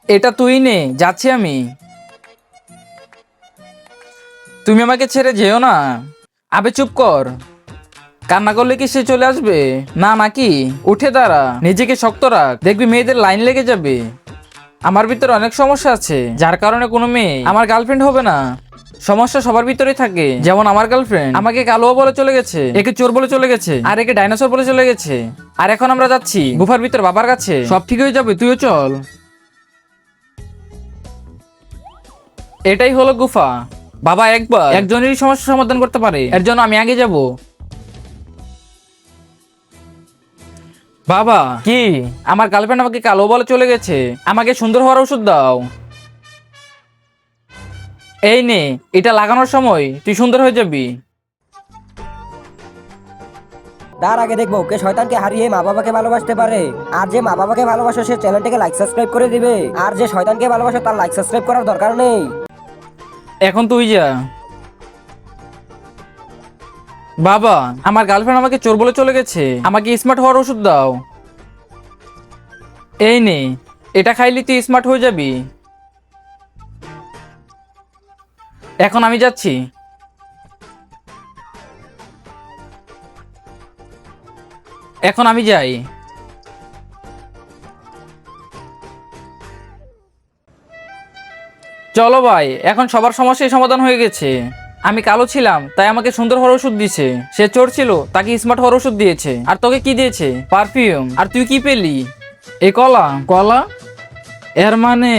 এটা তুই নে, যাচ্ছি আমি। তুমি আমাকে ছেড়ে যেও না। আবে চুপ কর। কান্না করলে কি সে চলে আসবে? না নাকি? উঠে দাঁড়া, নিজেকে শক্ত রাখ, দেখবি মেয়েদের লাইন লেগে যাবে। আমার ভিতরে অনেক সমস্যা আছে, যার কারণে কোনো মেয়ে আমার গার্লফ্রেন্ড হবে না। সমস্যা সবার ভিতরেই থাকে, যেমন আমার গার্লফ্রেন্ড আমাকে কালো বলে চলে গেছে, একে চোর বলে চলে গেছে, আর একে ডাইনোসর বলে চলে গেছে। আর এখন আমরা যাচ্ছি গুফার ভিতর বাবার কাছে, সব ঠিক হয়ে যাবে, তুইও চল। এটাই হলো গুফা। বাবা একবার একজনেরই সমস্যা সমাধান করতে পারে, এর জন্য আমি আগে যাব। বাবা কি? আমার গার্লফ্রেন্ড আমাকে কালো বলে চলে গেছে, আমাকে সুন্দর হওয়ার ওষুধ দাও। এই নে, এটা লাগানোর সময় তুই সুন্দর হয়ে যাবি। তার আগে দেখবো কে শয়তানকে হারিয়ে মা বাবাকে ভালোবাসতে পারে। আর যে মা বাবাকে ভালোবাসে সে চ্যানেলটিকে লাইক সাবস্ক্রাইব করে দিবে। আর যে শয়তানকে ভালোবাসে তার লাইক সাবস্ক্রাইব করার দরকার নেই। এখন তুই যা। বাবা আমার গার্লফ্রেন্ড আমাকে চোর বলে চলে গেছে, আমাকে স্মার্ট হওয়ার ওষুধ দাও। এই নে, এটা খাইলে তুই স্মার্ট হয়ে যাবি। এখন আমি যাচ্ছি। এখন আমি যাই। চলো ভাই, এখন সবার সমস্যাই সমাধান হয়ে গেছে। আমি কালো ছিলাম তাই আমাকে সুন্দর হওয়ার ওষুধ দিয়েছে, সে চোর ছিল তাকে স্মার্ট হওয়ার ওষুধ দিয়েছে, আর তোকে কি দিয়েছে? পারফিউম। আর তুই কি পেলি? এ কলা। কলা এর মানে